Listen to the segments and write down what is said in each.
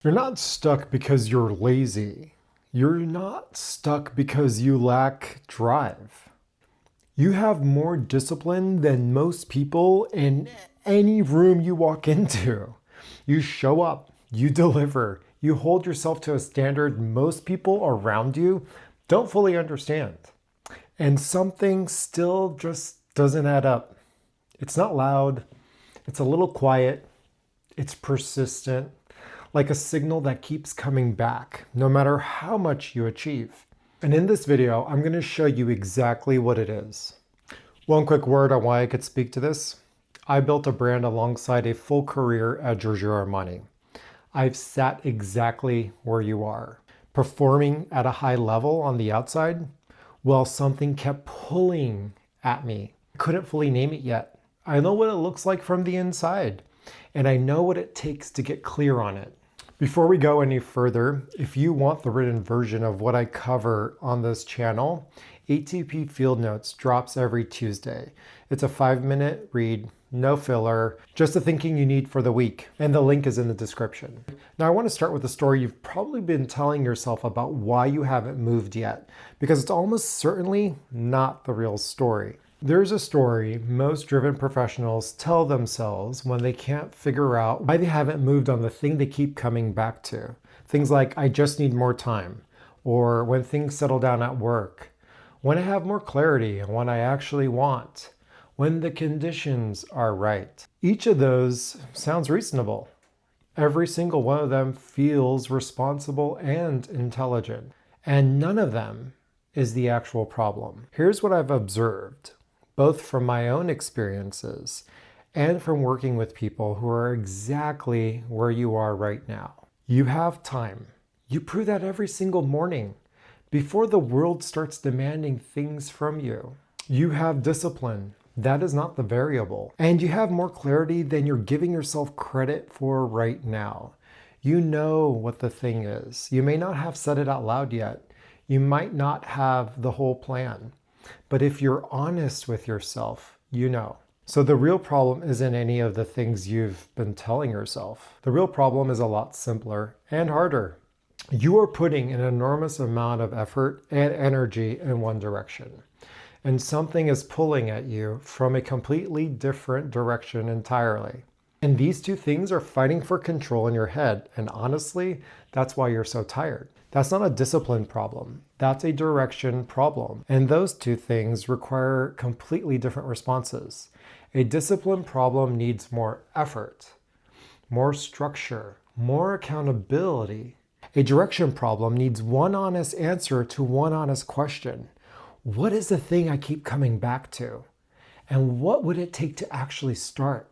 You're not stuck because you're lazy. You're not stuck because you lack drive. You have more discipline than most people in any room you walk into. You show up, you deliver, you hold yourself to a standard most people around you don't fully understand. And something still just doesn't add up. It's not loud, it's a little quiet, it's persistent, like a signal that keeps coming back, no matter how much you achieve. And in this video, I'm going to show you exactly what it is. One quick word on why I could speak to this. I built a brand alongside a full career at Giorgio Armani. I've sat exactly where you are, performing at a high level on the outside, while something kept pulling at me. I couldn't fully name it yet. I know what it looks like from the inside, and I know what it takes to get clear on it. Before we go any further, if you want the written version of what I cover on this channel, ATP Field Notes drops every Tuesday. It's a 5-minute read, no filler, just the thinking you need for the week, and the link is in the description. Now I want to start with a story you've probably been telling yourself about why you haven't moved yet, because it's almost certainly not the real story. There's a story most driven professionals tell themselves when they can't figure out why they haven't moved on the thing they keep coming back to. Things like, I just need more time, or when things settle down at work, when I have more clarity on what I actually want, when the conditions are right. Each of those sounds reasonable. Every single one of them feels responsible and intelligent, and none of them is the actual problem. Here's what I've observed, both from my own experiences and from working with people who are exactly where you are right now. You have time. You prove that every single morning before the world starts demanding things from you. You have discipline. That is not the variable. And you have more clarity than you're giving yourself credit for right now. You know what the thing is. You may not have said it out loud yet. You might not have the whole plan. But if you're honest with yourself, you know. So the real problem isn't any of the things you've been telling yourself. The real problem is a lot simpler and harder. You are putting an enormous amount of effort and energy in one direction, and something is pulling at you from a completely different direction entirely. And these two things are fighting for control in your head, and honestly, that's why you're so tired. That's not a discipline problem. That's a direction problem. And those two things require completely different responses. A discipline problem needs more effort, more structure, more accountability. A direction problem needs one honest answer to one honest question. What is the thing I keep coming back to? And what would it take to actually start?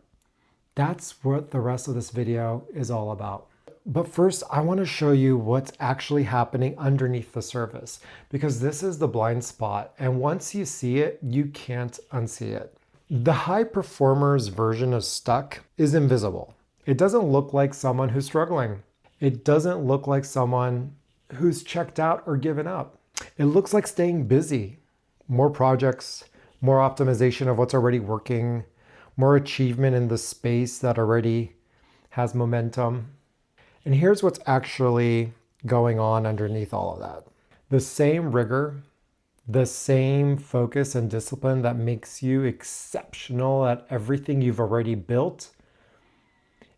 That's what the rest of this video is all about. But first, I want to show you what's actually happening underneath the surface, because this is the blind spot, and once you see it, you can't unsee it. The high performer's version of stuck is invisible. It doesn't look like someone who's struggling. It doesn't look like someone who's checked out or given up. It looks like staying busy. More projects, more optimization of what's already working, more achievement in the space that already has momentum. And here's what's actually going on underneath all of that. The same rigor, the same focus and discipline that makes you exceptional at everything you've already built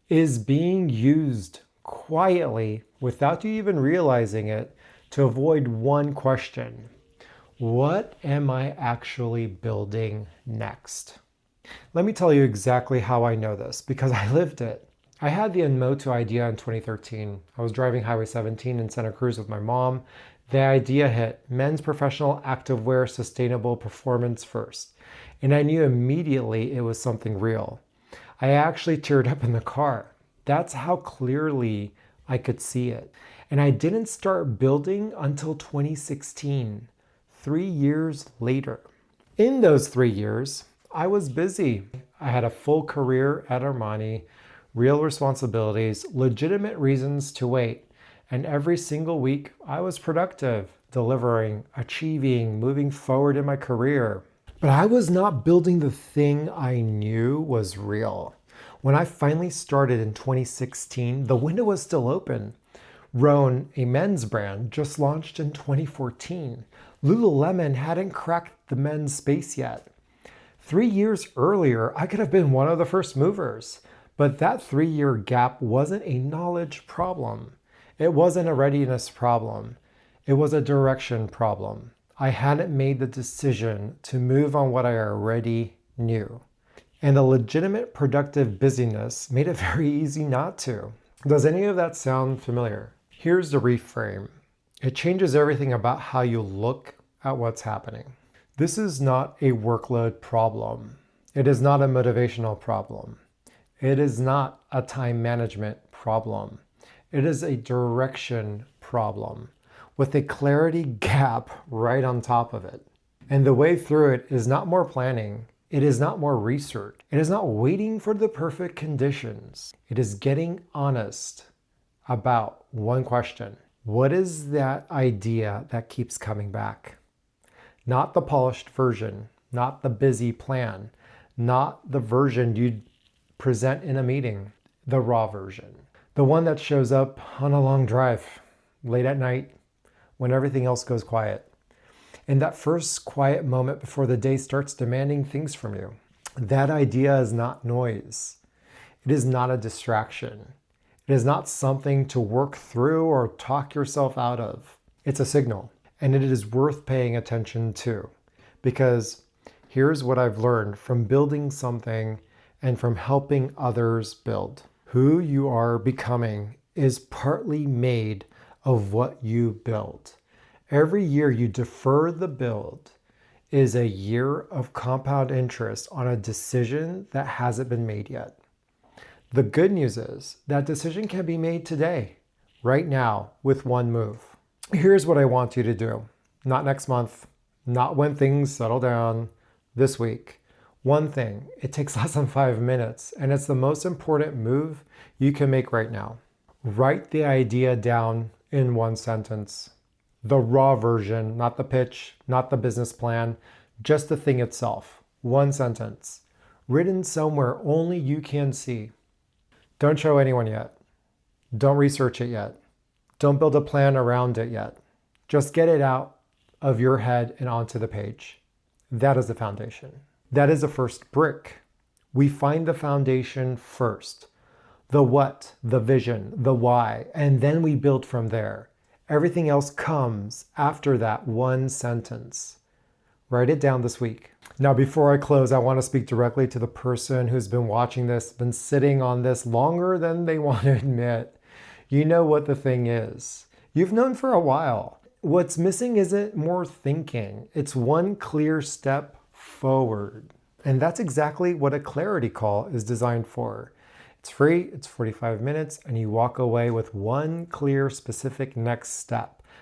is being used quietly, without you even realizing it, to avoid one question. What am I actually building next? Let me tell you exactly how I know this, because I lived it. I had the Enmoto idea in 2013. I was driving Highway 17 in Santa Cruz with my mom. The idea hit: men's professional activewear, sustainable performance first. And I knew immediately it was something real. I actually teared up in the car. That's how clearly I could see it. And I didn't start building until 2016, 3 years later. In those 3 years, I was busy. I had a full career at Armani, real responsibilities, legitimate reasons to wait. And every single week, I was productive, delivering, achieving, moving forward in my career. But I was not building the thing I knew was real. When I finally started in 2016, the window was still open. Rhone, a men's brand, just launched in 2014. Lululemon hadn't cracked the men's space yet. 3 years earlier, I could have been one of the first movers, but that 3-year gap wasn't a knowledge problem. It wasn't a readiness problem. It was a direction problem. I hadn't made the decision to move on what I already knew. And the legitimate productive busyness made it very easy not to. Does any of that sound familiar? Here's the reframe. It changes everything about how you look at what's happening. This is not a workload problem. It is not a motivational problem. It is not a time management problem. It is a direction problem with a clarity gap right on top of it. And the way through it is not more planning. It is not more research. It is not waiting for the perfect conditions. It is getting honest about one question. What is that idea that keeps coming back? Not the polished version, not the busy plan, not the version you'd present in a meeting, the raw version. The one that shows up on a long drive, late at night, when everything else goes quiet. In that first quiet moment before the day starts demanding things from you. That idea is not noise. It is not a distraction. It is not something to work through or talk yourself out of. It's a signal, and it is worth paying attention to. Because here's what I've learned from building something and from helping others build. Who you are becoming is partly made of what you build. Every year you defer the build is a year of compound interest on a decision that hasn't been made yet. The good news is that decision can be made today, right now, with one move. Here's what I want you to do. Not next month, not when things settle down, this week. One thing, it takes less than 5 minutes, and it's the most important move you can make right now. Write the idea down in one sentence. The raw version, not the pitch, not the business plan, just the thing itself. One sentence. Written somewhere only you can see. Don't show anyone yet. Don't research it yet. Don't build a plan around it yet. Just get it out of your head and onto the page. That is the foundation. That is the first brick. We find the foundation first. The what, the vision, the why, and then we build from there. Everything else comes after that one sentence. Write it down this week. Now, before I close, I want to speak directly to the person who's been watching this, been sitting on this longer than they want to admit. You know what the thing is. You've known for a while. What's missing isn't more thinking. It's one clear step forward. And that's exactly what a clarity call is designed for. It's free, it's 45 minutes, and you walk away with one clear, specific next step.